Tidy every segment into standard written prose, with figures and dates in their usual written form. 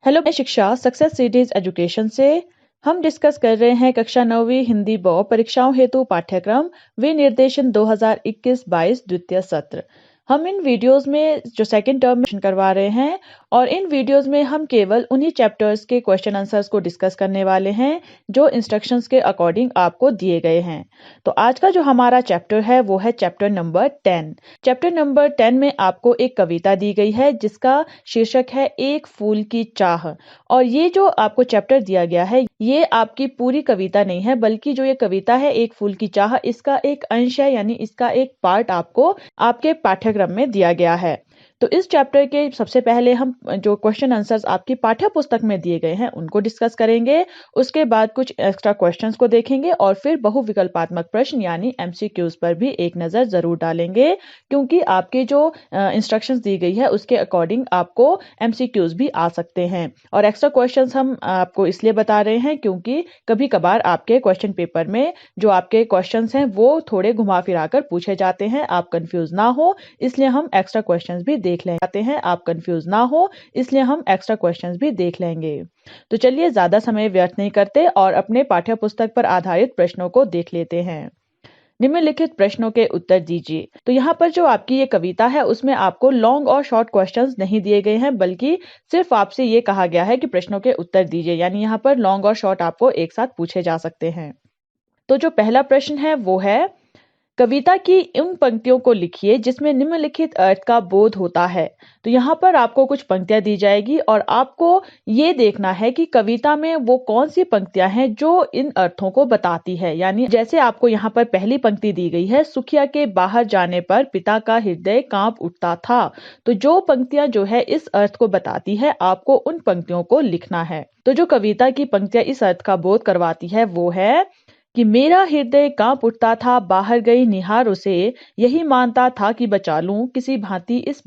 Hello, मैं शिक्षा success series education से हम डिस्कस कर रहे हैं कक्षा 9वीं हिंदी ब परीक्षाओं हेतु पाठ्यक्रम विनिर्देशन 2021-22 द्वितीय सत्र। हम इन वीडियोस में जो सेकंड टर्म में करवा रहे हैं और इन वीडियोस में हम केवल उन्हीं चैप्टर्स के क्वेश्चन आंसर्स को डिस्कस करने वाले हैं जो इंस्ट्रक्शंस के अकॉर्डिंग आपको दिए गए हैं। तो आज का जो हमारा चैप्टर है वो है चैप्टर नंबर 10। चैप्टर नंबर 10 में आपको एक कविता दी गई है जिसका शीर्षक है एक फूल की चाह। और ये जो आपको चैप्टर दिया गया है ये आपकी पूरी कविता नहीं है, बल्कि जो ये कविता है एक फूल की चाह इसका एक अंश है, यानी इसका एक पार्ट आपको आपके पाठ्यक्रम में दिया गया है। तो इस चैप्टर के सबसे पहले हम जो क्वेश्चन आंसर्स आपकी पाठ्य पुस्तक में दिए गए हैं उनको डिस्कस करेंगे। उसके बाद कुछ एक्स्ट्रा क्वेश्चंस को देखेंगे और फिर बहुविकल्पात्मक प्रश्न यानी एमसीक्यूज पर भी एक नजर जरूर डालेंगे, क्योंकि आपके जो इंस्ट्रक्शंस दी गई है उसके अकॉर्डिंग आपको एमसीक्यूज भी आ सकते हैं। और एक्स्ट्रा क्वेश्चंस हम आपको इसलिए बता रहे हैं क्योंकि कभी कभार आपके क्वेश्चन पेपर में जो आपके क्वेश्चंस हैं वो थोड़े घुमा फिरा कर पूछे जाते हैं, आप कंफ्यूज ना हो इसलिए हम एक्स्ट्रा क्वेश्चंस भी देख लेंगे। तो चलिए ज्यादा समय व्यर्थ नहीं करते और अपने पाठ्य पुस्तक पर आधारित प्रश्नों को देख लेते हैं। निम्नलिखित प्रश्नों के उत्तर दीजिए। तो यहाँ पर जो आपकी ये कविता है उसमें आपको लॉन्ग और शॉर्ट क्वेश्चंस नहीं दिए गए हैं, बल्कि सिर्फ आपसे ये कहा गया है कि प्रश्नों के उत्तर दीजिए, यानी यहाँ पर लॉन्ग और शॉर्ट आपको एक साथ पूछे जा सकते हैं। तो जो पहला प्रश्न है वो है, कविता की उन पंक्तियों को लिखिए जिसमें निम्नलिखित अर्थ का बोध होता है। तो यहाँ पर आपको कुछ पंक्तियां दी जाएगी और आपको ये देखना है कि कविता में वो कौन सी पंक्तियां हैं जो इन अर्थों को बताती है। यानी जैसे आपको यहाँ पर पहली पंक्ति दी गई है, सुखिया के बाहर जाने पर पिता का हृदय कांप उठता था। तो जो पंक्तियां जो है इस अर्थ को बताती है आपको उन पंक्तियों को लिखना है। तो जो कविता की पंक्तियां इस अर्थ का बोध करवाती है वो है कि मेरा हृदय कांप उठता था, बाहर गई निहार उसे, यही मानता था कि बचा लूं किसी भांति इस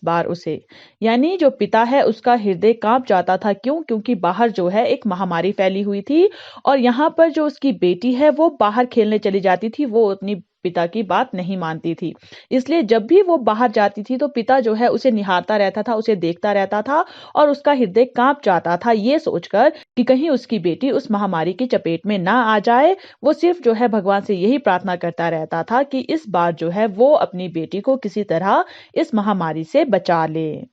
बार उसे। यानी जो पिता है उसका हृदय कांप जाता था, क्योंकि बाहर जो है एक महामारी फैली हुई थी और यहाँ पर जो उसकी बेटी है वो बाहर खेलने चली जाती थी, वो अपनी पिता की बात नहीं मानती थी। इसलिए जब भी वो बाहर जाती थी तो पिता जो है उसे निहारता रहता था, उसे देखता रहता था और उसका हृदय कांप जाता था ये सोचकर कि कहीं उसकी बेटी उस महामारी की चपेट में ना आ जाए। वो सिर्फ जो है भगवान से यही प्रार्थना करता रहता था कि इस बार जो है वो अपनी बेटी को किसी तरह इस महामारी से बचा ले।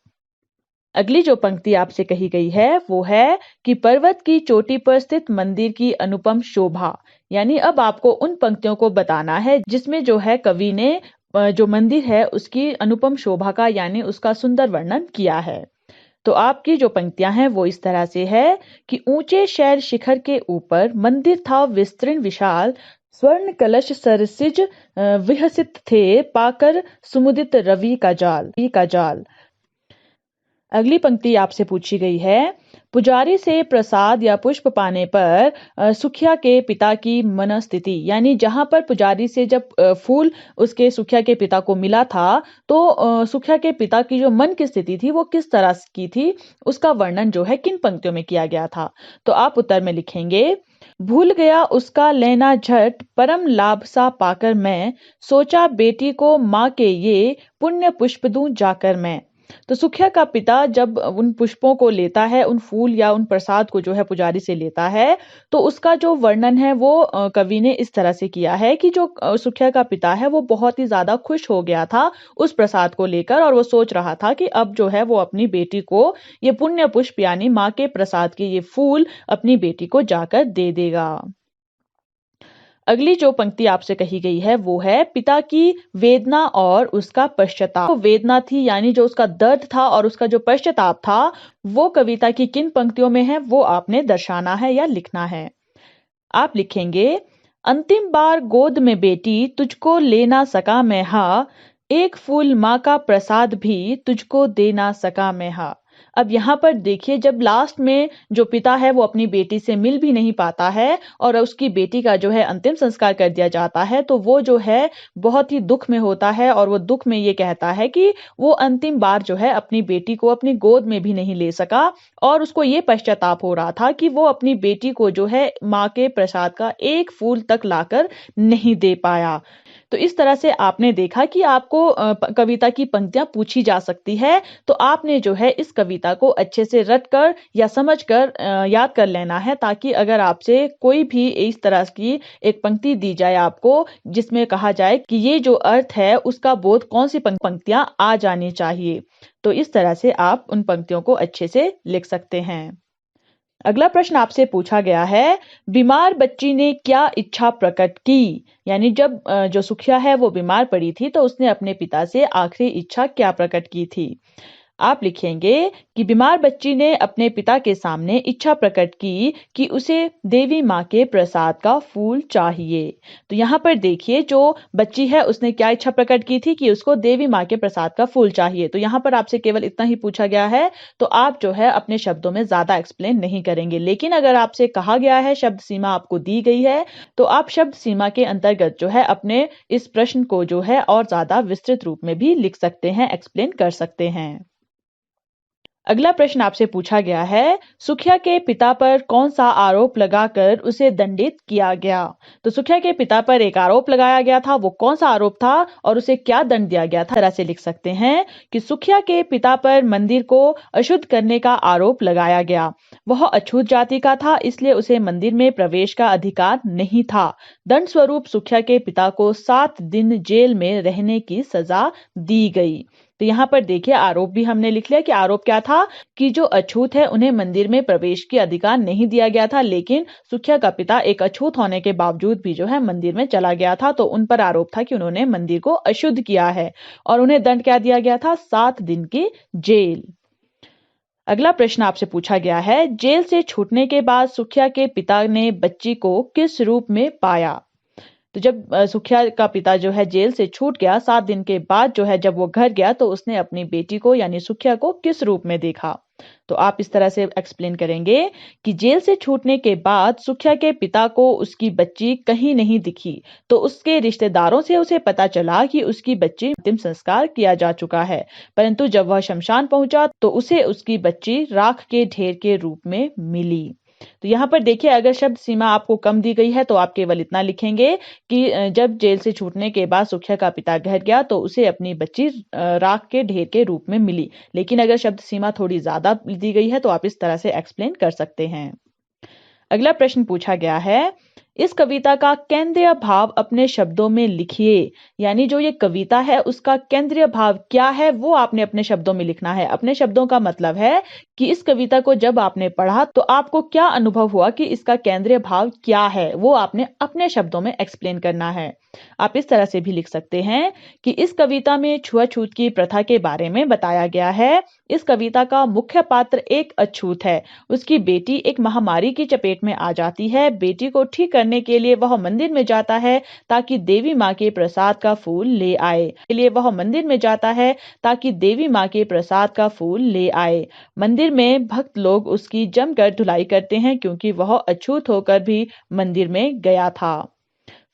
अगली जो पंक्ति आपसे कही गई है वो है कि पर्वत की चोटी पर स्थित मंदिर की अनुपम शोभा। यानी अब आपको उन पंक्तियों को बताना है जिसमें जो है कवि ने जो मंदिर है उसकी अनुपम शोभा का यानी उसका सुंदर वर्णन किया है। तो आपकी जो पंक्तियां हैं वो इस तरह से है कि ऊंचे शैल शिखर के ऊपर मंदिर था विस्तृण विशाल, स्वर्ण कलश सरसिज विहसित थे, पाकर सुमुदित रवि का जाल। अगली पंक्ति आपसे पूछी गई है, पुजारी से प्रसाद या पुष्प पाने पर सुखिया के पिता की मनस्थिति। यानी जहां पर पुजारी से जब फूल उसके सुखिया के पिता को मिला था तो सुखिया के पिता की जो मन की स्थिति थी वो किस तरह की थी, उसका वर्णन जो है किन पंक्तियों में किया गया था। तो आप उत्तर में लिखेंगे, भूल गया उसका लेना झट, परम लाभ सा पाकर मैं, सोचा बेटी को माँ के ये पुण्य पुष्प दूं जाकर मैं। तो सुखिया का पिता जब उन पुष्पों को लेता है, उन फूल या उन प्रसाद को जो है पुजारी से लेता है, तो उसका जो वर्णन है वो कवि ने इस तरह से किया है कि जो सुखिया का पिता है वो बहुत ही ज्यादा खुश हो गया था उस प्रसाद को लेकर और वो सोच रहा था कि अब जो है वो अपनी बेटी को ये पुण्य पुष्प यानी माँ के प्रसाद के ये फूल अपनी बेटी को जाकर दे देगा। अगली जो पंक्ति आपसे कही गई है वो है पिता की वेदना और उसका पश्चाताप। तो वेदना थी यानी जो उसका दर्द था और उसका जो पश्चाताप था वो कविता की किन पंक्तियों में है वो आपने दर्शाना है या लिखना है। आप लिखेंगे, अंतिम बार गोद में बेटी तुझको ले ना सका मैं हा, एक फूल माँ का प्रसाद भी तुझको दे ना सका मैं हा। अब यहाँ पर देखिए जब लास्ट में जो पिता है वो अपनी बेटी से मिल भी नहीं पाता है और उसकी बेटी का जो है अंतिम संस्कार कर दिया जाता है तो वो जो है बहुत ही दुख में होता है और वो दुख में ये कहता है कि वो अंतिम बार जो है अपनी बेटी को अपनी गोद में भी नहीं ले सका और उसको ये पश्चाताप हो रहा था कि वो अपनी बेटी को जो है माँ के प्रसाद का एक फूल तक लाकर नहीं दे पाया। तो इस तरह से आपने देखा कि आपको कविता की पंक्तियां पूछी जा सकती है, तो आपने जो है इस कविता को अच्छे से रट कर या समझ कर याद कर लेना है, ताकि अगर आपसे कोई भी इस तरह की एक पंक्ति दी जाए आपको, जिसमें कहा जाए कि ये जो अर्थ है उसका बोध कौन सी पंक्तियां आ जानी चाहिए, तो इस तरह से आप उन पंक्तियों को अच्छे से लिख सकते हैं। अगला प्रश्न आपसे पूछा गया है, बीमार बच्ची ने क्या इच्छा प्रकट की? यानी जब जो सुखिया है वो बीमार पड़ी थी, तो उसने अपने पिता से आखिरी इच्छा क्या प्रकट की थी? आप लिखेंगे कि बीमार बच्ची ने अपने पिता के सामने इच्छा प्रकट की कि उसे देवी माँ के प्रसाद का फूल चाहिए। तो यहाँ पर देखिए, जो बच्ची है उसने क्या इच्छा प्रकट की थी कि उसको देवी माँ के प्रसाद का फूल चाहिए। तो यहाँ पर आपसे केवल इतना ही पूछा गया है, तो आप जो है अपने शब्दों में ज्यादा एक्सप्लेन नहीं करेंगे। लेकिन अगर आपसे कहा गया है, शब्द सीमा आपको दी गई है, तो आप शब्द सीमा के अंतर्गत जो है अपने इस प्रश्न को जो है और ज्यादा विस्तृत रूप में भी लिख सकते हैं, एक्सप्लेन कर सकते हैं। अगला प्रश्न आपसे पूछा गया है, सुखिया के पिता पर कौन सा आरोप लगाकर उसे दंडित किया गया? तो सुखिया के पिता पर एक आरोप लगाया गया था, वो कौन सा आरोप था और उसे क्या दंड दिया गया था? तरह से लिख सकते हैं कि सुखिया के पिता पर मंदिर को अशुद्ध करने का आरोप लगाया गया। वह अछूत जाति का था, इसलिए उसे मंदिर में प्रवेश का अधिकार नहीं था। दंड स्वरूप सुखिया के पिता को 7 दिन जेल में रहने की सजा दी गई। तो यहाँ पर देखिए, आरोप भी हमने लिख लिया कि आरोप क्या था कि जो अछूत है उन्हें मंदिर में प्रवेश की अधिकार नहीं दिया गया था, लेकिन सुखिया का पिता एक अछूत होने के बावजूद भी जो है मंदिर में चला गया था, तो उन पर आरोप था कि उन्होंने मंदिर को अशुद्ध किया है और उन्हें दंड क्या दिया गया था? 7 दिन की जेल। अगला प्रश्न आपसे पूछा गया है, जेल से छूटने के बाद सुखिया के पिता ने बच्ची को किस रूप में पाया? तो जब सुखिया का पिता जो है जेल से छूट गया, 7 दिन के बाद जो है जब वो घर गया, तो उसने अपनी बेटी को यानी सुखिया को किस रूप में देखा? तो आप इस तरह से एक्सप्लेन करेंगे कि जेल से छूटने के बाद सुखिया के पिता को उसकी बच्ची कहीं नहीं दिखी, तो उसके रिश्तेदारों से उसे पता चला कि उसकी बच्ची अंतिम संस्कार किया जा चुका है। परंतु जब वह शमशान पहुंचा, तो उसे उसकी बच्ची राख के ढेर के रूप में मिली। तो यहाँ पर देखिए, अगर शब्द सीमा आपको कम दी गई है, तो आप केवल इतना लिखेंगे कि जब जेल से छूटने के बाद सुखिया का पिता घर गया, तो उसे अपनी बच्ची राख के ढेर के रूप में मिली। लेकिन अगर शब्द सीमा थोड़ी ज्यादा दी गई है, तो आप इस तरह से एक्सप्लेन कर सकते हैं। अगला प्रश्न पूछा गया है, इस कविता का केंद्रीय भाव अपने शब्दों में लिखिए। यानी जो ये कविता है उसका केंद्रीय भाव क्या है, वो आपने अपने शब्दों में लिखना है। अपने शब्दों का मतलब है कि इस कविता को जब आपने पढ़ा, तो आपको क्या अनुभव हुआ कि इसका केंद्रीय भाव क्या है, वो आपने अपने शब्दों में एक्सप्लेन करना है। आप इस तरह से भी लिख सकते हैं कि इस कविता में छुआछूत की प्रथा के बारे में बताया गया है। इस कविता का मुख्य पात्र एक अछूत है। उसकी बेटी एक महामारी की चपेट में आ जाती है। बेटी को ठीक करने के लिए वह मंदिर में जाता है ताकि देवी माँ के प्रसाद का फूल ले आए। के लिए वह मंदिर में जाता है ताकि देवी माँ के प्रसाद का फूल ले आए। मंदिर में भक्त लोग उसकी जमकर धुलाई करते हैं, क्योंकि वह अछूत होकर भी मंदिर में गया था।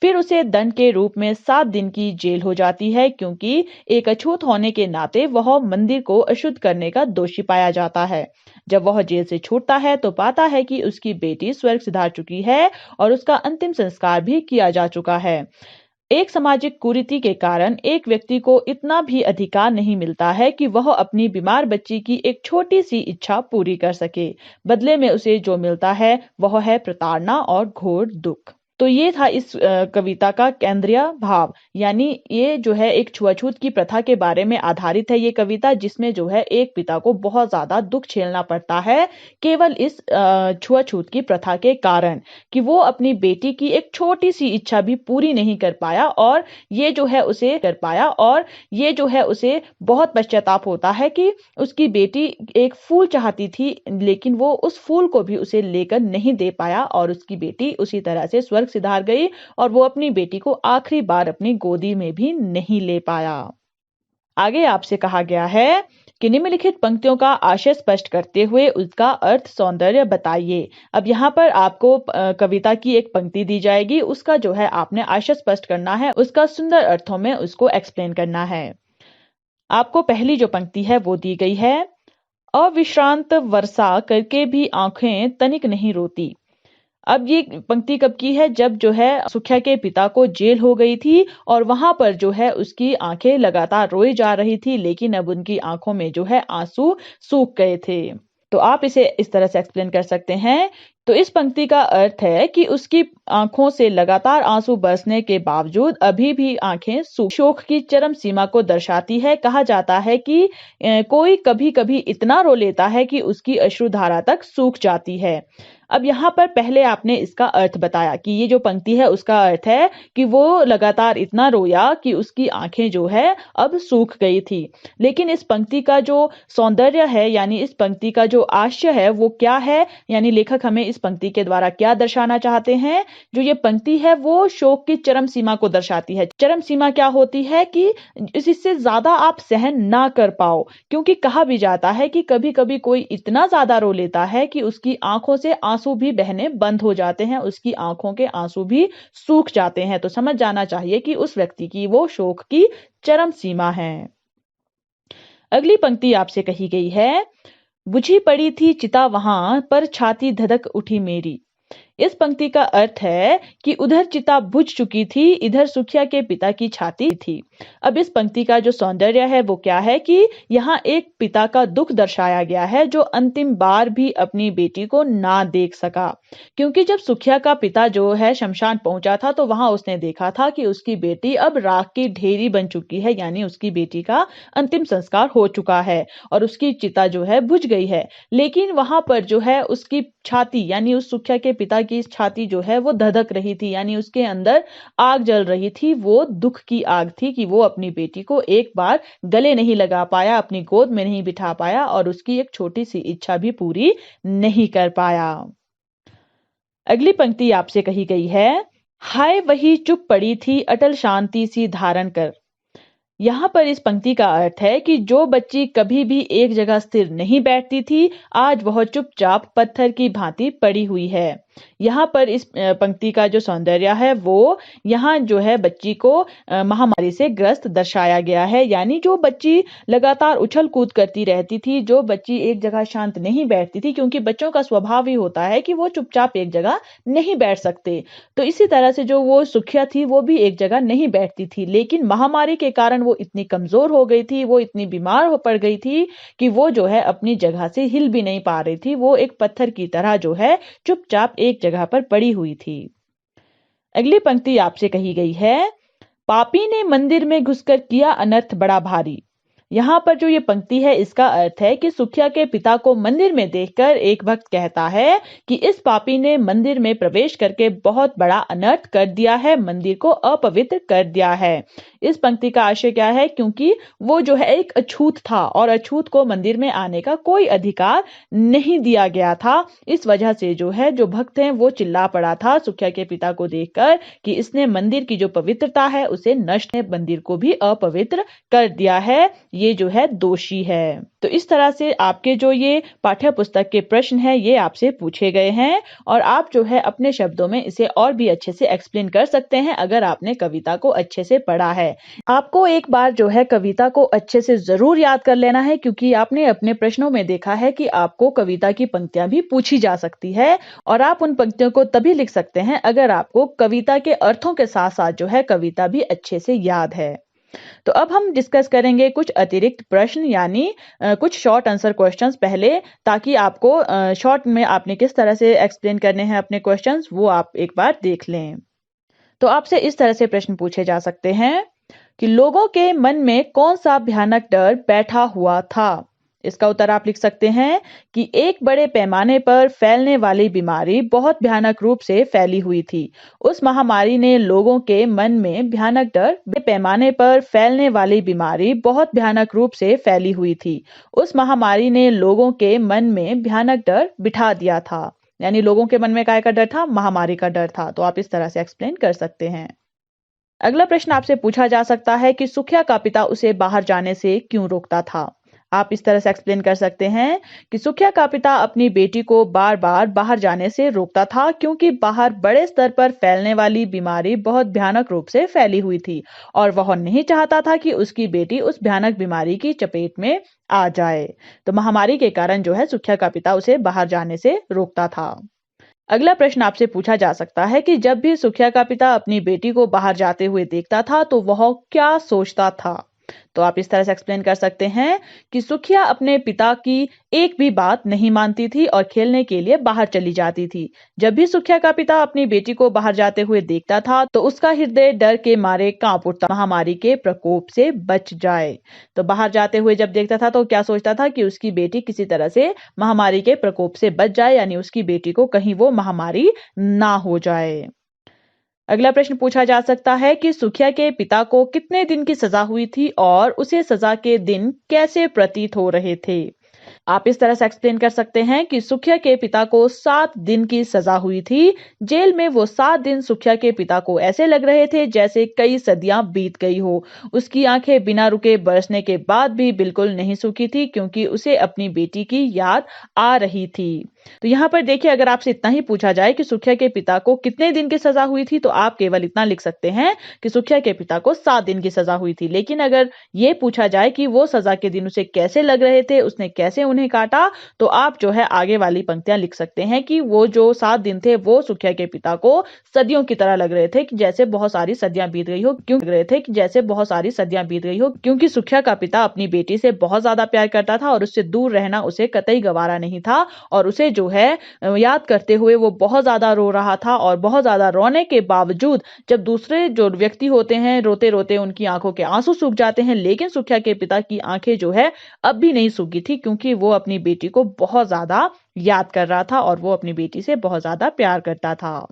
फिर उसे दंड के रूप में 7 दिन की जेल हो जाती है, क्योंकि एक अछूत होने के नाते वह मंदिर को अशुद्ध करने का दोषी पाया जाता है। जब वह जेल से छूटता है, तो पाता है कि उसकी बेटी स्वर्ग सिधार चुकी है और उसका अंतिम संस्कार भी किया जा चुका है। एक सामाजिक कुरीति के कारण एक व्यक्ति को इतना भी अधिकार नहीं मिलता है कि वह अपनी बीमार बच्ची की एक छोटी सी इच्छा पूरी कर सके। बदले में उसे जो मिलता है वह है प्रताड़ना और घोर दुख। तो ये था इस कविता का केंद्रीय भाव। यानी ये जो है एक छुआछूत की प्रथा के बारे में आधारित है ये कविता, जिसमें जो है एक पिता को बहुत ज्यादा दुख झेलना पड़ता है केवल इस छुआछूत की प्रथा के कारण, कि वो अपनी बेटी की एक छोटी सी इच्छा भी पूरी नहीं कर पाया, और ये जो है उसे बहुत पश्चाताप होता है कि उसकी बेटी एक फूल चाहती थी, लेकिन वो उस फूल को भी उसे लेकर नहीं दे पाया, और उसकी बेटी उसी तरह से स्वर्ग सिधार गई और वो अपनी बेटी को आखिरी बार अपनी गोदी में भी नहीं ले पाया। आगे आपसे कहा गया है कि निम्नलिखित पंक्तियों का आशय स्पष्ट करते हुए उसका अर्थ सौंदर्य बताइए। अब यहाँ पर आपको कविता की एक पंक्ति दी जाएगी, उसका जो है आपने आशय स्पष्ट करना है, उसका सुंदर अर्थों में उसको एक्सप्लेन करना है। आपको पहली जो पंक्ति है वो दी गई है, अविश्रांत वर्षा करके भी आंखें तनिक नहीं रोती। अब ये पंक्ति कब की है? जब जो है सुखिया के पिता को जेल हो गई थी और वहां पर जो है उसकी आंखें लगातार रोई जा रही थी, लेकिन अब उनकी आंखों में जो है आंसू सूख गए थे। तो आप इसे इस तरह से एक्सप्लेन कर सकते हैं। तो इस पंक्ति का अर्थ है कि उसकी आंखों से लगातार आंसू बरसने के बावजूद अभी भी आंखें शोक की चरम सीमा को दर्शाती है। कहा जाता है कि कोई कभी कभी इतना रो लेता है कि उसकी अश्रुधारा तक सूख जाती है। अब यहाँ पर पहले आपने इसका अर्थ बताया कि ये जो पंक्ति है उसका अर्थ है कि वो लगातार इतना रोया कि उसकी आंखें जो है अब सूख गई थी। लेकिन इस पंक्ति का जो सौंदर्य है, यानी इस पंक्ति का जो आशय है वो क्या है, यानी लेखक हमें इस पंक्ति के द्वारा क्या दर्शाना चाहते हैं? जो ये पंक्ति है वो शोक की चरम सीमा को दर्शाती है। चरम सीमा क्या होती है कि इससे ज्यादा आप सहन ना कर पाओ, क्योंकि कहा भी जाता है कि कभी कभी कोई इतना ज्यादा रो लेता है कि उसकी आंखों से आंसू भी बहने बंद हो जाते हैं, उसकी आंखों के आंसू भी सूख जाते हैं। तो समझ जाना चाहिए कि उस व्यक्ति की वो शोक की चरम सीमा है। अगली पंक्ति आपसे कही गई है, बुझी पड़ी थी चिता वहां पर छाती धधक उठी मेरी। इस पंक्ति का अर्थ है कि उधर चिता बुझ चुकी थी, इधर सुखिया के पिता की छाती थी। अब इस पंक्ति का जो सौंदर्य है वो क्या है कि यहाँ एक पिता का दुख दर्शाया गया है जो अंतिम बार भी अपनी बेटी को ना देख सका। क्योंकि जब सुखिया का पिता जो है शमशान पहुंचा था तो वहां उसने देखा था कि उसकी बेटी अब राख की ढेरी बन चुकी है, यानी उसकी बेटी का अंतिम संस्कार हो चुका है और उसकी चिता जो है बुझ गई है। लेकिन वहां पर जो है उसकी छाती, यानी उस सुखिया के पिता की छाती जो है वो धधक रही थी, यानी उसके अंदर आग जल रही थी। वो दुख की आग थी कि वो अपनी बेटी को एक बार गले नहीं लगा पाया, अपनी गोद में नहीं बिठा पाया और उसकी एक छोटी सी इच्छा भी पूरी नहीं कर पाया। अगली पंक्ति आपसे कही गई है, हाय वही चुप पड़ी थी अटल शांति सी धारण कर। यहाँ पर इस पंक्ति का अर्थ है कि जो बच्ची कभी भी एक जगह स्थिर नहीं बैठती थी, आज वह चुपचाप पत्थर की भांति पड़ी हुई है। यहाँ पर इस पंक्ति का जो सौंदर्य है वो यहाँ जो है बच्ची को महामारी से ग्रस्त दर्शाया गया है। यानी जो बच्ची लगातार उछल कूद करती रहती थी, जो बच्ची एक जगह शांत नहीं बैठती थी, क्योंकि बच्चों का स्वभाव ही होता है कि वो चुपचाप एक जगह नहीं बैठ सकते। तो इसी तरह से जो वो सुखिया थी वो भी एक जगह नहीं बैठती थी, लेकिन महामारी के कारण वो इतनी कमजोर हो गई थी, वो इतनी बीमार हो पड़ गई थी कि वो जो है अपनी जगह से हिल भी नहीं पा रही थी। वो एक पत्थर की तरह जो है चुपचाप एक जगह पर पड़ी हुई थी। अगली पंक्ति आपसे कही गई है, पापी ने मंदिर में घुसकर किया अनर्थ बड़ा भारी। यहाँ पर जो ये पंक्ति है इसका अर्थ है कि सुखिया के पिता को मंदिर में देखकर एक भक्त कहता है कि इस पापी ने मंदिर में प्रवेश करके बहुत बड़ा अनर्थ कर दिया है, मंदिर को अपवित्र कर दिया है। इस पंक्ति का आशय क्या है? क्योंकि वो जो है एक अछूत था और अछूत को मंदिर में आने का कोई अधिकार नहीं दिया गया था। इस वजह से जो है जो भक्त हैं वो चिल्ला पड़ा था सुखिया के पिता को देखकर कि इसने मंदिर की जो पवित्रता है उसे नष्ट, मंदिर को भी अपवित्र कर दिया है, ये जो है दोषी है। तो इस तरह से आपके जो ये पाठ्य पुस्तक के प्रश्न है ये आपसे पूछे गए हैं और आप जो है अपने शब्दों में इसे और भी अच्छे से एक्सप्लेन कर सकते हैं अगर आपने कविता को अच्छे से पढ़ा है। आपको एक बार जो है कविता को अच्छे से जरूर याद कर लेना है, क्योंकि आपने अपने प्रश्नों में देखा है कि आपको कविता की पंक्तियां भी पूछी जा सकती है और आप उन पंक्तियों को तभी लिख सकते हैं अगर आपको कविता के अर्थों के साथ साथ जो है कविता भी अच्छे से याद है। तो अब हम डिस्कस करेंगे कुछ अतिरिक्त प्रश्न, यानी कुछ शॉर्ट आंसर क्वेश्चंस पहले, ताकि आपको शॉर्ट में आपने किस तरह से एक्सप्लेन करने हैं अपने क्वेश्चंस वो आप एक बार देख लें। तो आपसे इस तरह से प्रश्न पूछे जा सकते हैं कि लोगों के मन में कौन सा भयानक डर बैठा हुआ था? इसका उत्तर आप लिख सकते हैं कि एक बड़े पैमाने पर फैलने वाली बीमारी बहुत भयानक रूप से फैली हुई थी। उस महामारी ने लोगों के मन में भयानक डर, पैमाने पर फैलने वाली बीमारी बहुत भयानक रूप से फैली हुई थी। उस महामारी ने लोगों के मन में भयानक डर बिठा दिया था। यानी लोगों के मन में काय का डर था? महामारी का डर था। तो आप इस तरह से एक्सप्लेन कर सकते हैं। अगला प्रश्न आपसे पूछा जा सकता है कि सुखिया का पिता उसे बाहर जाने से क्यों रोकता था? आप इस तरह से एक्सप्लेन कर सकते हैं कि सुखिया का पिता अपनी बेटी को बार बार बाहर जाने से रोकता था क्योंकि बाहर बड़े स्तर पर फैलने वाली बीमारी बहुत भयानक रूप से फैली हुई थी और वह नहीं चाहता था कि उसकी बेटी उस भयानक बीमारी की चपेट में आ जाए। तो महामारी के कारण जो है सुखिया का पिता उसे बाहर जाने से रोकता था। अगला प्रश्न आपसे पूछा जा सकता है कि जब भी सुखिया का पिता अपनी बेटी को बाहर जाते हुए देखता था तो वह क्या सोचता था। तो आप इस तरह से एक्सप्लेन कर सकते हैं कि सुखिया अपने पिता की एक भी बात नहीं मानती थी और खेलने के लिए बाहर चली जाती थी। जब भी सुखिया का पिता अपनी बेटी को बाहर जाते हुए देखता था तो उसका हृदय डर के मारे कांप उठता, महामारी के प्रकोप से बच जाए। तो बाहर जाते हुए जब देखता था तो क्या सोचता था कि उसकी बेटी किसी तरह से महामारी के प्रकोप से बच जाए, यानी उसकी बेटी को कहीं वो महामारी ना हो जाए। अगला प्रश्न पूछा जा सकता है कि सुखिया के पिता को कितने दिन की सजा हुई थी और उसे सजा के दिन कैसे प्रतीत हो रहे थे। आप इस तरह से एक्सप्लेन कर सकते हैं कि सुखिया के पिता को 7 दिन की सजा हुई थी। जेल में वो 7 दिन सुखिया के पिता को ऐसे लग रहे थे जैसे कई सदियां बीत गई हो। उसकी आंखें बिना रुके बरसने के बाद भी बिल्कुल नहीं सूखी थी, क्योंकि उसे अपनी बेटी की याद आ रही थी। तो यहाँ पर देखिए, अगर आपसे इतना ही पूछा जाए कि सुखिया के पिता को कितने दिन की सजा हुई थी, तो आप केवल इतना लिख सकते हैं कि सुखिया के पिता को 7 दिन की सजा हुई थी। लेकिन अगर ये पूछा जाए कि वो सजा के दिन उसे कैसे लग रहे थे, उसने कैसे उन्हें काटा, तो आप जो है आगे वाली पंक्तियां लिख सकते हैं कि वो जो 7 दिन थे वो सुखिया के पिता को सदियों की तरह लग रहे थे, कि जैसे बहुत सारी सदियां बीत गई हो। क्यों लग रहे थे कि जैसे बहुत सारी सदियां बीत गई हो, क्योंकि सुखिया का पिता अपनी बेटी से बहुत ज्यादा प्यार करता था और उससे दूर रहना उसे कतई गवारा नहीं था। और उसे जो है याद करते हुए वो बहुत ज्यादा रो रहा था, और बहुत ज्यादा रोने के बावजूद जब दूसरे जो व्यक्ति होते हैं रोते रोते उनकी आंखों के आंसू सूख जाते हैं, लेकिन सुखिया के पिता की आंखें जो है अब भी नहीं सूखी थी, क्योंकि वो अपनी बेटी को बहुत ज्यादा याद कर रहा था और वो अपनी बेटी से बहुत ज्यादा प्यार करता था।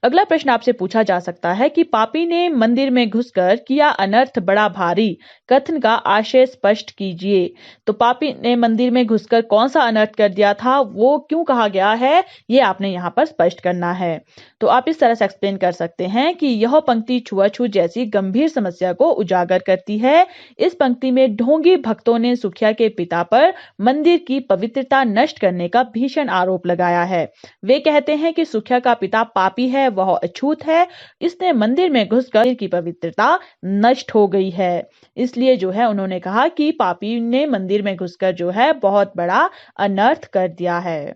अगला प्रश्न आपसे पूछा जा सकता है कि पापी ने मंदिर में घुसकर किया अनर्थ बड़ा भारी, कथन का आशय स्पष्ट कीजिए। तो पापी ने मंदिर में घुसकर कौन सा अनर्थ कर दिया था, वो क्यों कहा गया है, ये आपने यहाँ पर स्पष्ट करना है। तो आप इस तरह से एक्सप्लेन कर सकते हैं कि यह पंक्ति छुआछूत जैसी गंभीर समस्या को उजागर करती है। इस पंक्ति में ढोंगी भक्तों ने सुखिया के पिता पर मंदिर की पवित्रता नष्ट करने का भीषण आरोप लगाया है। वे कहते हैं कि सुखिया का पिता पापी है, वह अछूत है, इसने मंदिर में घुसकर मंदिर की पवित्रता नष्ट हो गई है। इसलिए जो है उन्होंने कहा कि पापी ने मंदिर में घुसकर जो है बहुत बड़ा अनर्थ कर दिया है।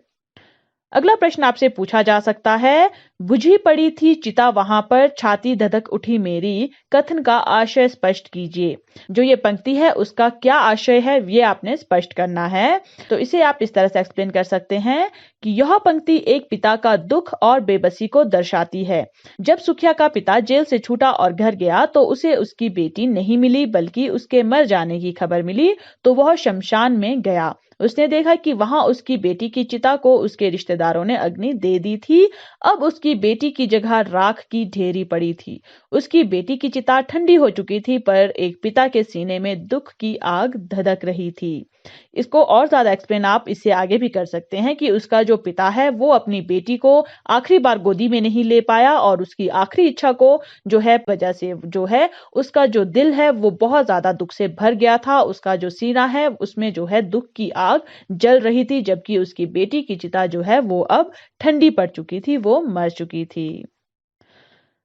अगला प्रश्न आपसे पूछा जा सकता है, बुझी पड़ी थी चिता वहां पर, छाती धधक उठी मेरी, कथन का आशय स्पष्ट कीजिए। जो ये पंक्ति है उसका क्या आशय है, ये आपने स्पष्ट करना है। तो इसे आप इस तरह से एक्सप्लेन कर सकते हैं कि यह पंक्ति एक पिता का दुख और बेबसी को दर्शाती है। जब सुखिया का पिता जेल से छूटा और घर गया तो उसे उसकी बेटी नहीं मिली, बल्कि उसके मर जाने की खबर मिली। तो वह शमशान में गया। उसने देखा कि वहां उसकी बेटी की चिता को उसके रिश्तेदारों ने अग्नि दे दी थी। अब उसकी बेटी की जगह राख की ढेरी पड़ी थी। उसकी बेटी की चिता ठंडी हो चुकी थी, पर एक पिता के सीने में दुख की आग धधक रही थी। इसको और ज्यादा एक्सप्लेन आप इससे आगे भी कर सकते हैं कि उसका जो पिता है वो अपनी बेटी को आखिरी बार गोदी में नहीं ले पाया, और उसकी आखिरी इच्छा को जो है वजह से जो है उसका जो दिल है वो बहुत ज्यादा दुख से भर गया था। उसका जो सीना है उसमें जो है दुख की आग जल रही थी, जबकि उसकी बेटी की चिता जो है वो अब ठंडी पड़ चुकी थी, वो मर चुकी थी।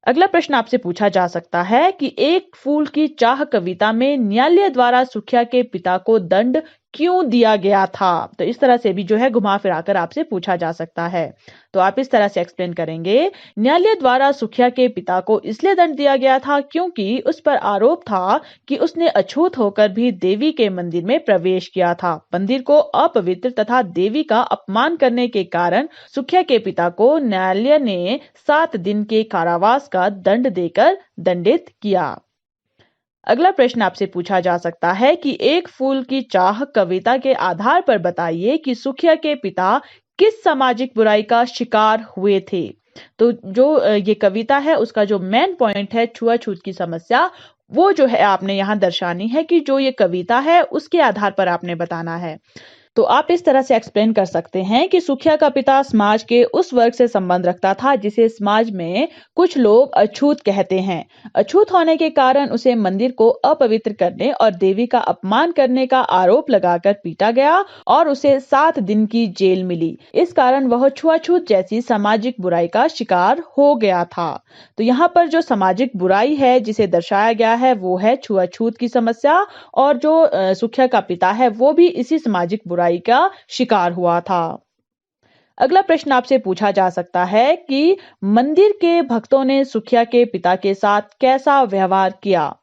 अगला प्रश्न आपसे पूछा जा सकता है कि एक फूल की चाह कविता में न्यायालय द्वारा सुखिया के पिता को दंड क्यों दिया गया था। तो इस तरह से भी जो है घुमा फिराकर आपसे पूछा जा सकता है। तो आप इस तरह से एक्सप्लेन करेंगे, न्यायालय द्वारा सुखिया के पिता को इसलिए दंड दिया गया था क्योंकि उस पर आरोप था कि उसने अछूत होकर भी देवी के मंदिर में प्रवेश किया था। मंदिर को अपवित्र तथा देवी का अपमान करने के कारण सुखिया के पिता को न्यायालय ने 7 दिन के कारावास का दंड देकर दंडित किया। अगला प्रश्न आपसे पूछा जा सकता है कि एक फूल की चाह कविता के आधार पर बताइए कि सुखिया के पिता किस सामाजिक बुराई का शिकार हुए थे। तो जो ये कविता है उसका जो मेन पॉइंट है छुआछूत की समस्या, वो जो है आपने यहाँ दर्शानी है कि जो ये कविता है उसके आधार पर आपने बताना है। तो आप इस तरह से एक्सप्लेन कर सकते हैं कि सुखिया का पिता समाज के उस वर्ग से संबंध रखता था जिसे समाज में कुछ लोग अछूत कहते हैं। अछूत होने के कारण उसे मंदिर को अपवित्र करने और देवी का अपमान करने का आरोप लगाकर पीटा गया और उसे 7 दिन की जेल मिली। इस कारण वह छुआछूत जैसी सामाजिक बुराई का शिकार हो गया था। तो यहाँ पर जो सामाजिक बुराई है जिसे दर्शाया गया है वो है छुआछूत की समस्या, और जो सुखिया का पिता है वो भी इसी सामाजिक बुराई का शिकार हुआ था। अगला प्रश्न आपसे पूछा जा सकता है कि मंदिर के भक्तों ने सुखिया के पिता के साथ कैसा व्यवहार किया।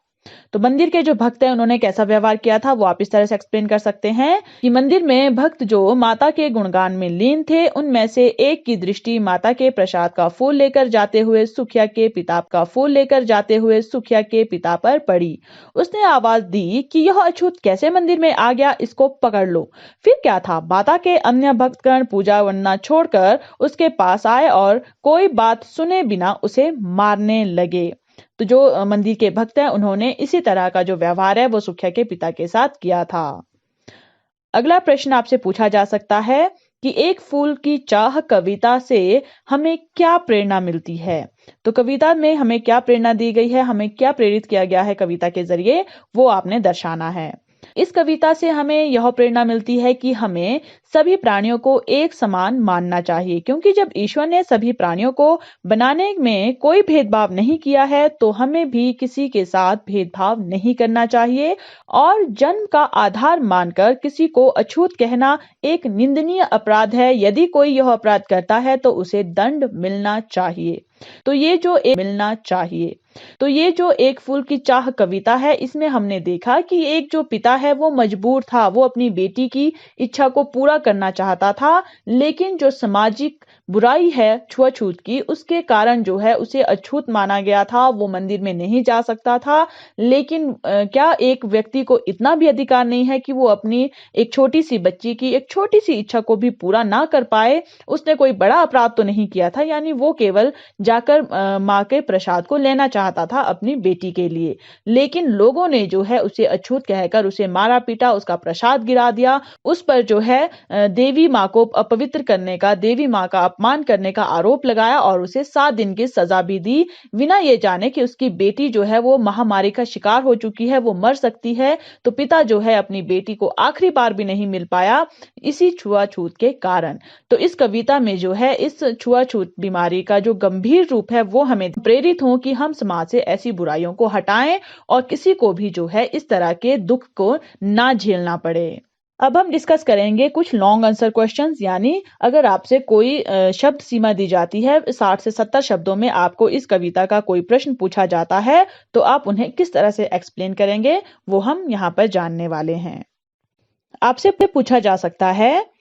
तो मंदिर के जो भक्त हैं उन्होंने कैसा व्यवहार किया था वो आप इस तरह से एक्सप्लेन कर सकते हैं कि मंदिर में भक्त जो माता के गुणगान में लीन थे उनमें से एक की दृष्टि माता के प्रसाद का फूल लेकर जाते हुए सुखिया के पिता का फूल लेकर जाते हुए सुखिया के पिता पर पड़ी। उसने आवाज दी कि यह अछूत कैसे मंदिर में आ गया, इसको पकड़ लो। फिर क्या था, माता के अन्य भक्तगण पूजा वंदना छोड़कर उसके पास आए और कोई बात सुने बिना उसे मारने लगे। तो जो मंदिर के भक्त हैं उन्होंने इसी तरह का जो व्यवहार है वो सुखिया के पिता के साथ किया था। अगला प्रश्न आपसे पूछा जा सकता है कि एक फूल की चाह कविता से हमें क्या प्रेरणा मिलती है। तो कविता में हमें क्या प्रेरणा दी गई है, हमें क्या प्रेरित किया गया है कविता के जरिए, वो आपने दर्शाना है। इस कविता से हमें यह प्रेरणा मिलती है कि हमें सभी प्राणियों को एक समान मानना चाहिए, क्योंकि जब ईश्वर ने सभी प्राणियों को बनाने में कोई भेदभाव नहीं किया है तो हमें भी किसी के साथ भेदभाव नहीं करना चाहिए। और जन्म का आधार मानकर किसी को अछूत कहना एक निंदनीय अपराध है। यदि कोई यह अपराध करता है तो उसे दंड मिलना चाहिए। तो ये जो एक फूल की चाह कविता है, इसमें हमने देखा कि एक जो पिता है वो मजबूर था, वो अपनी बेटी की इच्छा को पूरा करना चाहता था, लेकिन जो सामाजिक बुराई है छुआछूत की, उसके कारण जो है उसे अछूत माना गया था, वो मंदिर में नहीं जा सकता था। लेकिन क्या एक व्यक्ति को इतना भी अधिकार नहीं है कि वो अपनी एक छोटी सी बच्ची की एक छोटी सी इच्छा को भी पूरा ना कर पाए। उसने कोई बड़ा अपराध तो नहीं किया था, यानी वो केवल जाकर माँ के प्रसाद को लेना चाहता था अपनी बेटी के लिए, लेकिन लोगों ने जो है उसे अछूत कहकर उसे मारा पीटा, उसका प्रसाद गिरा दिया, उस पर जो है देवी माँ को अपवित्र करने का, देवी माँ का अपमान करने का आरोप लगाया और उसे 7 दिन की सजा भी दी, बिना ये जाने कि उसकी बेटी जो है वो महामारी का शिकार हो चुकी है, वो मर सकती है। तो पिता जो है अपनी बेटी को आखिरी बार भी नहीं मिल पाया इसी छुआछूत के कारण। तो इस कविता में जो है इस छुआछूत बीमारी का जो गंभीर रूप है वो हमें प्रेरित हो कि हम समाज से ऐसी बुराइयों को हटाएं और किसी को भी जो है इस तरह के दुख को ना झेलना पड़े। अब हम डिस्कस करेंगे कुछ लॉन्ग आंसर क्वेश्चंस, यानी अगर आपसे कोई शब्द सीमा दी जाती है 60 से 70 शब्दों में आपको इस कविता का कोई प्रश्न पूछा जाता है तो आप उन्हें किस तरह से एक्सप्लेन करेंगे वो हम यहाँ पर जानने वाले हैं। आपसे पूछा जा सकता है,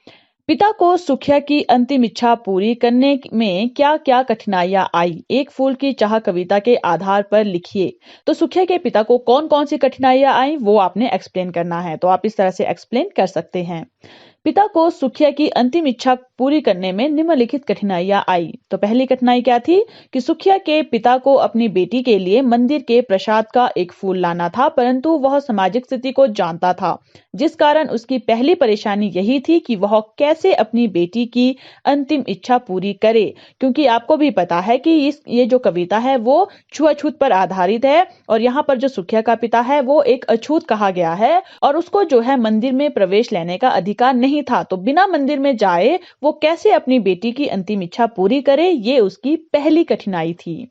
पिता को सुखिया की अंतिम इच्छा पूरी करने में क्या क्या कठिनाइयां आई, एक फूल की चाह कविता के आधार पर लिखिए। तो सुखिया के पिता को कौन कौन सी कठिनाइयां आई वो आपने एक्सप्लेन करना है। तो आप इस तरह से एक्सप्लेन कर सकते हैं, पिता को सुखिया की अंतिम इच्छा पूरी करने में निम्नलिखित कठिनाइयां आई। तो पहली कठिनाई क्या थी कि सुखिया के पिता को अपनी बेटी के लिए मंदिर के प्रसाद का एक फूल लाना था, परंतु वह सामाजिक स्थिति को जानता था, जिस कारण उसकी पहली परेशानी यही थी कि वह कैसे अपनी बेटी की अंतिम इच्छा पूरी करे, क्योंकि आपको भी पता है कि ये जो कविता है वो छुआछूत पर आधारित है और यहाँ पर जो सुखिया का पिता है वो एक अछूत कहा गया है और उसको जो है मंदिर में प्रवेश लेने का अधिकार नहीं था। तो बिना मंदिर में जाए वो कैसे अपनी बेटी की अंतिम इच्छा पूरी करे, ये उसकी पहली कठिनाई थी।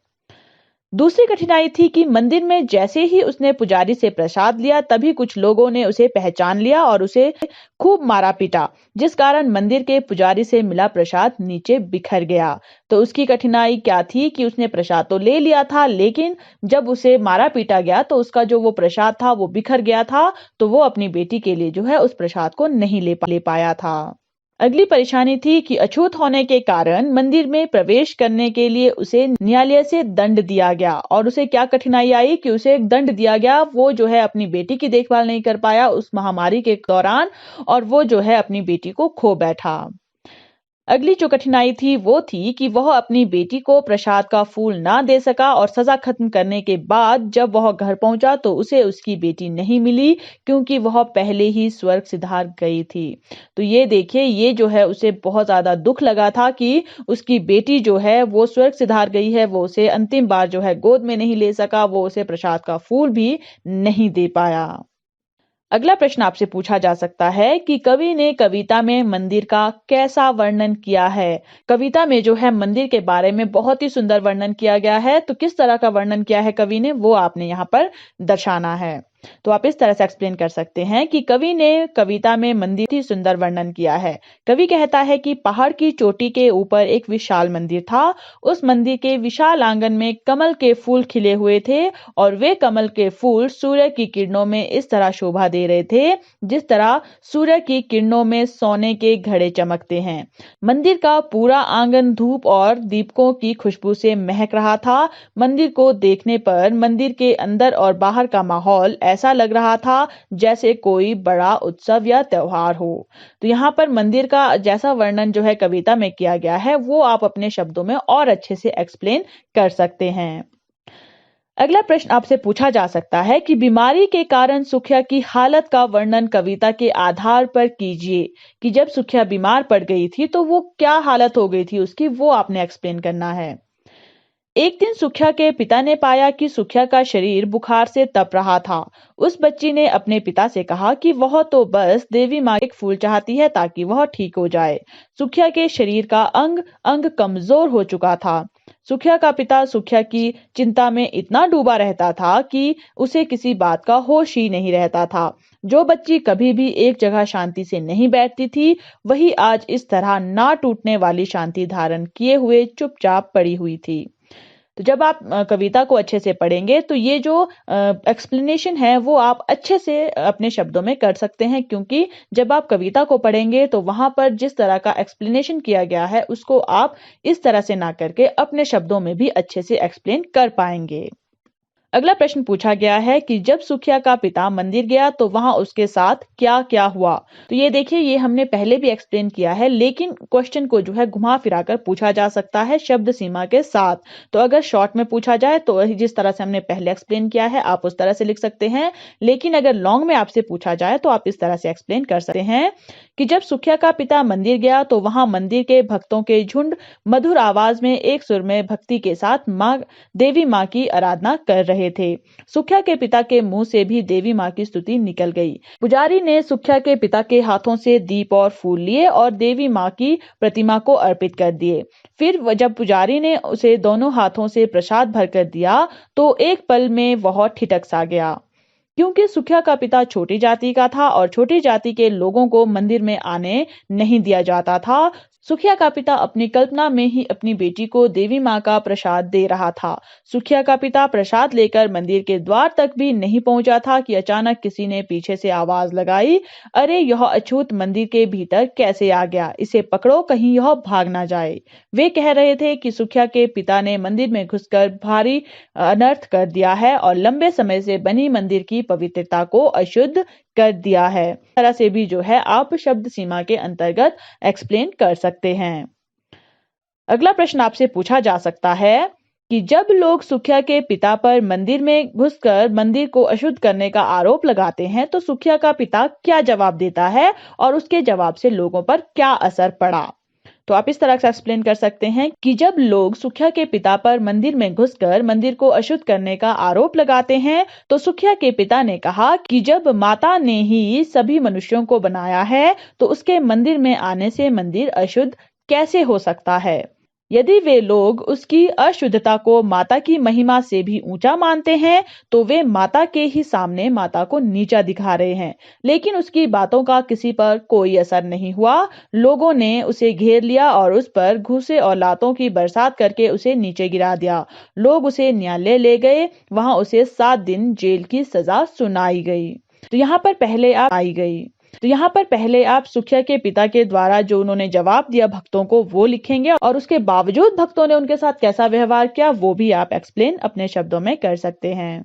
दूसरी कठिनाई थी कि मंदिर में जैसे ही उसने पुजारी से प्रसाद लिया तभी कुछ लोगों ने उसे पहचान लिया और उसे खूब मारा पीटा, जिस कारण मंदिर के पुजारी से मिला प्रसाद नीचे बिखर गया। तो उसकी कठिनाई क्या थी कि उसने प्रसाद तो ले लिया था, लेकिन जब उसे मारा पीटा गया तो उसका जो वो प्रसाद था वो बिखर गया था, तो वो अपनी बेटी के लिए जो है उस प्रसाद को नहीं ले पाया था। अगली परेशानी थी कि अछूत होने के कारण मंदिर में प्रवेश करने के लिए उसे न्यायालय से दंड दिया गया और उसे क्या कठिनाई आई कि उसे एक दंड दिया गया, वो जो है अपनी बेटी की देखभाल नहीं कर पाया उस महामारी के दौरान और वो जो है अपनी बेटी को खो बैठा। अगली जो कठिनाई थी वो थी कि वह अपनी बेटी को प्रसाद का फूल ना दे सका और सजा खत्म करने के बाद जब वह घर पहुंचा तो उसे उसकी बेटी नहीं मिली, क्योंकि वह पहले ही स्वर्ग सिधार गई थी। तो ये देखिए, ये जो है उसे बहुत ज्यादा दुख लगा था कि उसकी बेटी जो है वो स्वर्ग सिधार गई है, वो उसे अंतिम बार जो है गोद में नहीं ले सका, वो उसे प्रसाद का फूल भी नहीं दे पाया। अगला प्रश्न आपसे पूछा जा सकता है कि कवि ने कविता में मंदिर का कैसा वर्णन किया है। कविता में जो है मंदिर के बारे में बहुत ही सुंदर वर्णन किया गया है, तो किस तरह का वर्णन किया है कवि ने वो आपने यहाँ पर दर्शाना है। तो आप इस तरह से एक्सप्लेन कर सकते हैं कि कवि ने कविता में मंदिर की सुंदर वर्णन किया है। कवि कहता है कि पहाड़ की चोटी के ऊपर एक विशाल मंदिर था। उस मंदिर के विशाल आंगन में कमल के फूल खिले हुए थे और वे कमल के फूल सूर्य की किरणों में इस तरह शोभा दे रहे थे जिस तरह सूर्य की किरणों में सोने के घड़े चमकते हैं। मंदिर का पूरा आंगन धूप और दीपकों की खुशबू से महक रहा था। मंदिर को देखने पर मंदिर के अंदर और बाहर का माहौल ऐसा लग रहा था जैसे कोई बड़ा उत्सव या त्योहार हो। तो यहाँ पर मंदिर का जैसा वर्णन जो है कविता में किया गया है वो आप अपने शब्दों में और अच्छे से एक्सप्लेन कर सकते हैं। अगला प्रश्न आपसे पूछा जा सकता है कि बीमारी के कारण सुखिया की हालत का वर्णन कविता के आधार पर कीजिए। कि जब सुखिया बीमार पड़ गई थी तो वो क्या हालत हो गई थी उसकी, वो आपने एक्सप्लेन करना है। एक दिन सुखिया के पिता ने पाया कि सुखिया का शरीर बुखार से तप रहा था। उस बच्ची ने अपने पिता से कहा कि वह तो बस देवी माँ एक फूल चाहती है ताकि वह ठीक हो जाए। सुखिया के शरीर का अंग अंग कमजोर हो चुका था। सुखिया का पिता सुखिया की चिंता में इतना डूबा रहता था कि उसे किसी बात का होश ही नहीं रहता था। जो बच्ची कभी भी एक जगह शांति से नहीं बैठती थी वही आज इस तरह ना टूटने वाली शांति धारण किए हुए चुपचाप पड़ी हुई थी। तो जब आप कविता को अच्छे से पढ़ेंगे तो ये जो एक्सप्लेनेशन है वो आप अच्छे से अपने शब्दों में कर सकते हैं, क्योंकि जब आप कविता को पढ़ेंगे तो वहां पर जिस तरह का एक्सप्लेनेशन किया गया है उसको आप इस तरह से ना करके अपने शब्दों में भी अच्छे से एक्सप्लेन कर पाएंगे। अगला प्रश्न पूछा गया है कि जब सुखिया का पिता मंदिर गया तो वहां उसके साथ क्या क्या हुआ। तो ये देखिए, ये हमने पहले भी एक्सप्लेन किया है, लेकिन क्वेश्चन को जो है घुमा फिराकर पूछा जा सकता है शब्द सीमा के साथ। तो अगर शॉर्ट में पूछा जाए तो जिस तरह से हमने पहले एक्सप्लेन किया है आप उस तरह से लिख सकते हैं, लेकिन अगर लॉन्ग में आपसे पूछा जाए तो आप इस तरह से एक्सप्लेन कर सकते हैं कि जब सुखिया का पिता मंदिर गया तो वहां मंदिर के भक्तों के झुंड मधुर आवाज में एक सुर में भक्ति के साथ देवी माँ की आराधना कर रहे थे। सुखिया के पिता के मुंह से भी देवी माँ की स्तुति निकल गई। पुजारी ने सुखिया के पिता के हाथों से दीप और फूल लिए और देवी माँ की प्रतिमा को अर्पित कर दिए। फिर जब पुजारी ने उसे दोनों हाथों से प्रसाद भरकर दिया तो एक पल में वह ठिठक सा गया, क्योंकि सुखिया का पिता छोटी जाति का था और छोटी जाति के लोगों को मंदिर में आने नहीं दिया जाता था। सुखिया का पिता अपनी कल्पना में ही अपनी बेटी को देवी माँ का प्रसाद दे रहा था। सुखिया का पिता प्रसाद लेकर मंदिर के द्वार तक भी नहीं पहुंचा था कि अचानक किसी ने पीछे से आवाज लगाई, अरे यह अछूत मंदिर के भीतर कैसे आ गया, इसे पकड़ो कहीं यह भाग ना जाए। वे कह रहे थे कि सुखिया के पिता ने मंदिर में घुसकर भारी अनर्थ कर दिया है और लंबे समय से बनी मंदिर की पवित्रता को अशुद्ध कर दिया है। इस तरह से भी जो है आप शब्द सीमा के अंतर्गत एक्सप्लेन कर सकते हैं। अगला प्रश्न आपसे पूछा जा सकता है कि जब लोग सुखिया के पिता पर मंदिर में घुसकर मंदिर को अशुद्ध करने का आरोप लगाते हैं तो सुखिया का पिता क्या जवाब देता है और उसके जवाब से लोगों पर क्या असर पड़ा। तो आप इस तरह से एक्सप्लेन कर सकते हैं कि जब लोग सुखिया के पिता पर मंदिर में घुसकर मंदिर को अशुद्ध करने का आरोप लगाते हैं तो सुखिया के पिता ने कहा कि जब माता ने ही सभी मनुष्यों को बनाया है तो उसके मंदिर में आने से मंदिर अशुद्ध कैसे हो सकता है। यदि वे लोग उसकी अशुद्धता को माता की महिमा से भी ऊंचा मानते हैं तो वे माता के ही सामने माता को नीचा दिखा रहे हैं। लेकिन उसकी बातों का किसी पर कोई असर नहीं हुआ। लोगों ने उसे घेर लिया और उस पर घूसे और लातों की बरसात करके उसे नीचे गिरा दिया। लोग उसे न्यायालय ले गए, वहां उसे 7 दिन जेल की सजा सुनाई गई। तो यहाँ पर पहले आप सुखिया के पिता के द्वारा जो उन्होंने जवाब दिया भक्तों को वो लिखेंगे और उसके बावजूद भक्तों ने उनके साथ कैसा व्यवहार किया वो भी आप एक्सप्लेन अपने शब्दों में कर सकते हैं।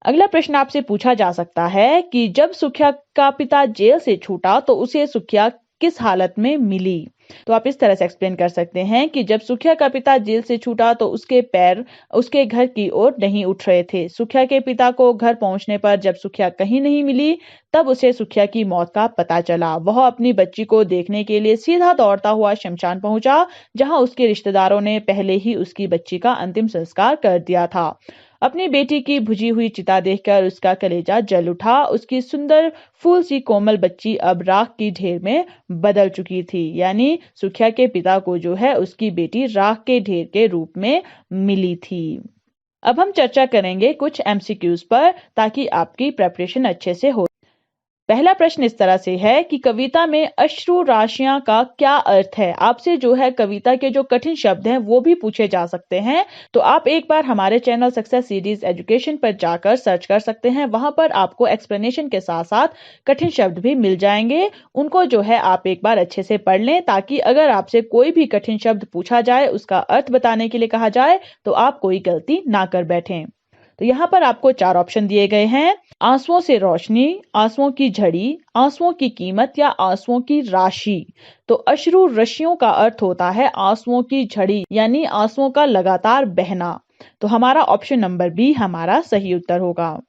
अगला प्रश्न आपसे पूछा जा सकता है कि जब सुखिया का पिता जेल से छूटा तो उसे सुखिया किस हालत में मिली। तो आप इस तरह से एक्सप्लेन कर सकते हैं कि जब सुखिया का पिता जेल से छूटा तो उसके पैर उसके घर की ओर नहीं उठ रहे थे। सुखिया के पिता को घर पहुंचने पर जब सुखिया कहीं नहीं मिली तब उसे सुखिया की मौत का पता चला। वह अपनी बच्ची को देखने के लिए सीधा दौड़ता हुआ शमशान पहुंचा, जहां उसके रिश्तेदारों ने पहले ही उसकी बच्ची का अंतिम संस्कार कर दिया था। अपनी बेटी की बुझी हुई चिता देखकर उसका कलेजा जल उठा। उसकी सुंदर फूल सी कोमल बच्ची अब राख की ढेर में बदल चुकी थी। यानी सुखिया के पिता को जो है उसकी बेटी राख के ढेर के रूप में मिली थी। अब हम चर्चा करेंगे कुछ एमसीक्यूज पर ताकि आपकी प्रेपरेशन अच्छे से हो। पहला प्रश्न इस तरह से है कि कविता में अश्रु राशियां का क्या अर्थ है। आपसे जो है कविता के जो कठिन शब्द हैं वो भी पूछे जा सकते हैं। तो आप एक बार हमारे चैनल सक्सेस सीरीज एजुकेशन पर जाकर सर्च कर सकते हैं। वहां पर आपको एक्सप्लेनेशन के साथ साथ कठिन शब्द भी मिल जाएंगे। उनको जो है आप एक बार अच्छे से पढ़ लें ताकि अगर आपसे कोई भी कठिन शब्द पूछा जाए, उसका अर्थ बताने के लिए कहा जाए, तो आप कोई गलती ना कर बैठें। तो यहाँ पर आपको 4 ऑप्शन दिए गए हैं। आंसुओं से रोशनी, आंसुओं की झड़ी, आंसुओं की कीमत या आंसुओं की राशि। तो अश्रु रश्मियों का अर्थ होता है आंसुओं की झड़ी, यानी आंसुओं का लगातार बहना। तो हमारा ऑप्शन नंबर बी हमारा सही उत्तर होगा।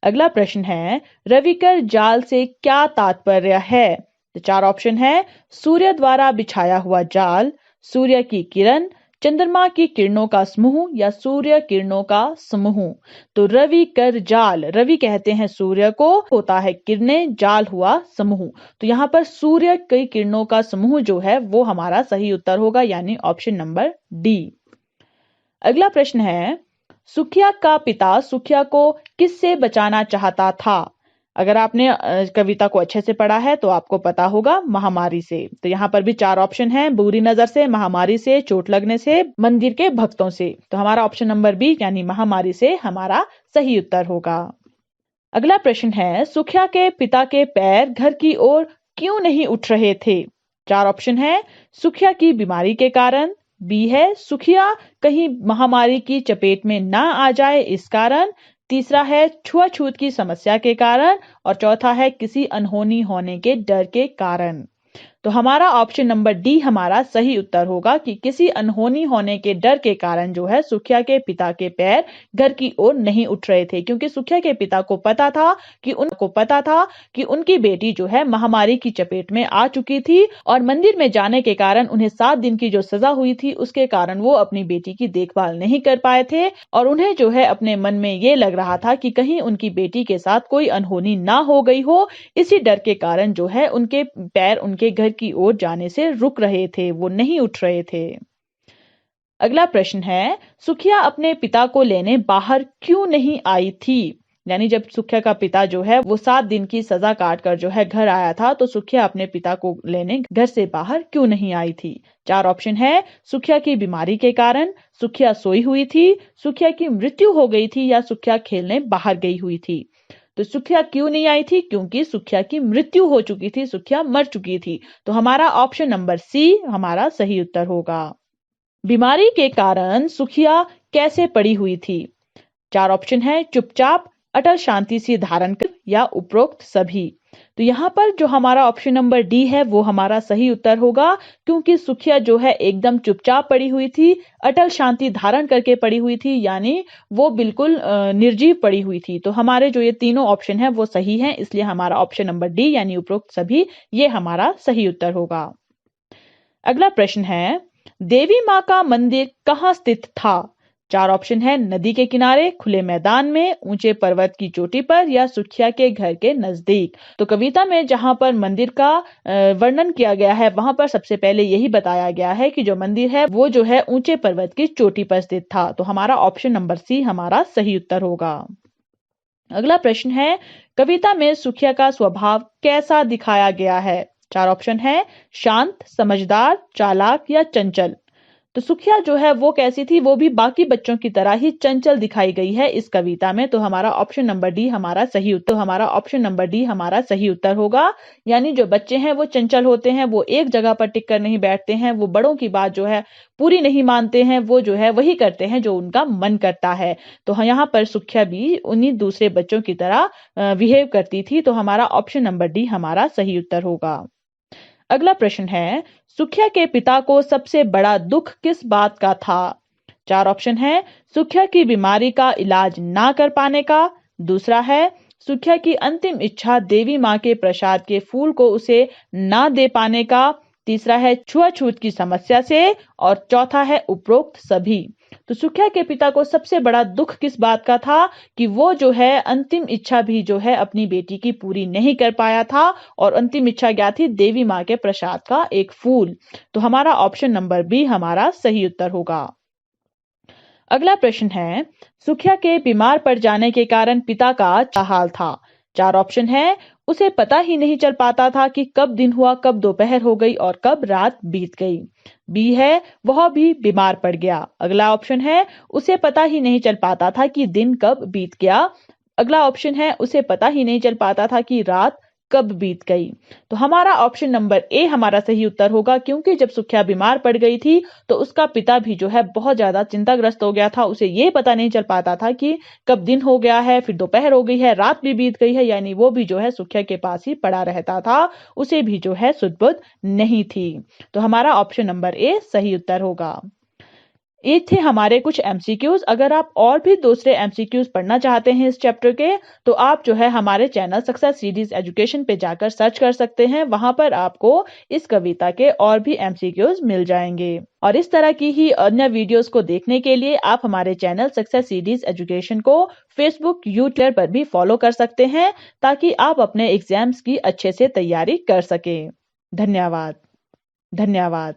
अगला प्रश्न है, रविकर जाल से क्या तात्पर्य है। तो 4 ऑप्शन है। सूर्य द्वारा बिछाया हुआ जाल, सूर्य की किरण, चंद्रमा की किरणों का समूह या सूर्य किरणों का समूह। तो रवि कर जाल, रवि कहते हैं सूर्य को, होता है किरणें, जाल हुआ समूह। तो यहाँ पर सूर्य की किरणों का समूह जो है वो हमारा सही उत्तर होगा, यानी ऑप्शन नंबर डी। अगला प्रश्न है, सुखिया का पिता सुखिया को किससे बचाना चाहता था। अगर आपने कविता को अच्छे से पढ़ा है तो आपको पता होगा महामारी से। तो यहाँ पर भी 4 ऑप्शन हैं। बुरी नजर से, महामारी से, चोट लगने से, मंदिर के भक्तों से। तो हमारा ऑप्शन नंबर बी यानी महामारी से हमारा सही उत्तर होगा। अगला प्रश्न है, सुखिया के पिता के पैर घर की ओर क्यों नहीं उठ रहे थे। 4 ऑप्शन है। सुखिया की बीमारी के कारण, बी है सुखिया कहीं महामारी की चपेट में ना आ जाए इस कारण, तीसरा है छुआछूत की समस्या के कारण, और चौथा है किसी अनहोनी होने के डर के कारण। तो हमारा ऑप्शन नंबर डी हमारा सही उत्तर होगा कि किसी अनहोनी होने के डर के कारण जो है सुखिया के पिता के पैर घर की ओर नहीं उठ रहे थे, क्योंकि सुखिया के पिता को पता था कि उनकी बेटी जो है महामारी की चपेट में आ चुकी थी और मंदिर में जाने के कारण उन्हें 7 दिन की जो सजा हुई थी उसके कारण वो अपनी बेटी की देखभाल नहीं कर पाए थे, और उन्हें जो है अपने मन में ये लग रहा था कि कहीं उनकी बेटी के साथ कोई अनहोनी ना हो गई हो। इसी डर के कारण जो है उनके पैर उनके घर की ओर जाने से रुक रहे थे, वो नहीं उठ रहे थे। अगला प्रश्न है, सुखिया अपने पिता को लेने बाहर क्यों नहीं आई थी। यानी जब सुखिया का पिता जो है वो 7 दिन की सजा काट कर जो है घर आया था, तो सुखिया अपने पिता को लेने घर से बाहर क्यों नहीं आई थी। 4 ऑप्शन है। सुखिया की बीमारी के कारण, सुखिया सोई हुई थी, सुखिया की मृत्यु हो गई थी, या सुखिया खेलने बाहर गई हुई थी। तो सुखिया क्यों नहीं आई थी, क्योंकि सुखिया की मृत्यु हो चुकी थी, सुखिया मर चुकी थी। तो हमारा ऑप्शन नंबर सी हमारा सही उत्तर होगा। बीमारी के कारण सुखिया कैसे पड़ी हुई थी। 4 ऑप्शन है। चुपचाप, अटल शांति से धारण कर, या उपरोक्त सभी। तो यहाँ पर जो हमारा ऑप्शन नंबर डी है वो हमारा सही उत्तर होगा, क्योंकि सुखिया जो है एकदम चुपचाप पड़ी हुई थी, अटल शांति धारण करके पड़ी हुई थी, यानी वो बिल्कुल निर्जीव पड़ी हुई थी। तो हमारे जो ये तीनों ऑप्शन है वो सही हैं, इसलिए हमारा ऑप्शन नंबर डी यानी उपरोक्त सभी ये हमारा सही उत्तर होगा। अगला प्रश्न है, देवी माँ का मंदिर कहाँ स्थित था। 4 ऑप्शन है। नदी के किनारे, खुले मैदान में, ऊंचे पर्वत की चोटी पर, या सुखिया के घर के नजदीक। तो कविता में जहां पर मंदिर का वर्णन किया गया है वहां पर सबसे पहले यही बताया गया है कि जो मंदिर है वो जो है ऊंचे पर्वत की चोटी पर स्थित था। तो हमारा ऑप्शन नंबर सी हमारा सही उत्तर होगा। अगला प्रश्न है, कविता में सुखिया का स्वभाव कैसा दिखाया गया है। 4 ऑप्शन है। शांत, समझदार, चालाक, या चंचल। तो सुखिया जो है वो कैसी थी, वो भी बाकी बच्चों की तरह ही चंचल दिखाई गई है इस कविता में। तो हमारा ऑप्शन नंबर डी हमारा सही उत्तर होगा। यानी जो बच्चे हैं वो चंचल होते हैं, वो एक जगह पर टिक कर नहीं बैठते हैं, वो बड़ों की बात जो है पूरी नहीं मानते हैं, वो जो है वही करते हैं जो उनका मन करता है। तो यहाँ पर सुखिया भी उन्हीं दूसरे बच्चों की तरह बिहेव करती थी। तो हमारा ऑप्शन नंबर डी हमारा सही उत्तर होगा। अगला प्रश्न है, सुखिया के पिता को सबसे बड़ा दुख किस बात का था। 4 ऑप्शन है। सुखिया की बीमारी का इलाज ना कर पाने का, दूसरा है सुखिया की अंतिम इच्छा देवी माँ के प्रसाद के फूल को उसे ना दे पाने का, तीसरा है छुआछूत की समस्या से, और चौथा है उपरोक्त सभी। तो सुखिया के पिता को सबसे बड़ा दुख किस बात का था कि वो जो है अंतिम इच्छा भी जो है अपनी बेटी की पूरी नहीं कर पाया था, और अंतिम इच्छा क्या थी, देवी माँ के प्रसाद का एक फूल। तो हमारा ऑप्शन नंबर बी हमारा सही उत्तर होगा। अगला प्रश्न है, सुखिया के बीमार पड़ जाने के कारण पिता का क्या हाल था? 4 ऑप्शन है, उसे पता ही नहीं चल पाता था कि कब दिन हुआ, कब दोपहर हो गई और कब रात बीत गई। बी है, वह भी बीमार पड़ गया। अगला ऑप्शन है, उसे पता ही नहीं चल पाता था कि दिन कब बीत गया। अगला ऑप्शन है, उसे पता ही नहीं चल पाता था कि रात कब बीत गई। तो हमारा ऑप्शन नंबर ए हमारा सही उत्तर होगा, क्योंकि जब सुखिया बीमार पड़ गई थी तो उसका पिता भी जो है बहुत ज्यादा चिंताग्रस्त हो गया था। उसे ये पता नहीं चल पाता था कि कब दिन हो गया है, फिर दोपहर हो गई है, रात भी बीत गई है, यानी वो भी जो है सुखिया के पास ही पड़ा रहता था। उसे भी जो है सुध बुध नहीं थी। तो हमारा ऑप्शन नंबर ए सही उत्तर होगा। ये थे हमारे कुछ एमसीक्यूज। अगर आप और भी दूसरे एमसीक्यूज पढ़ना चाहते हैं इस चैप्टर के, तो आप जो है हमारे चैनल सक्सेस सीरीज एजुकेशन पे जाकर सर्च कर सकते हैं। वहां पर आपको इस कविता के और भी एमसीक्यूज मिल जाएंगे। और इस तरह की ही अन्य वीडियोस को देखने के लिए आप हमारे चैनल सक्सेस सीरीज एजुकेशन को फेसबुक, यूट्यूब पर भी फॉलो कर सकते हैं, ताकि आप अपने एग्जाम्स की अच्छे से तैयारी कर सकें। धन्यवाद। धन्यवाद।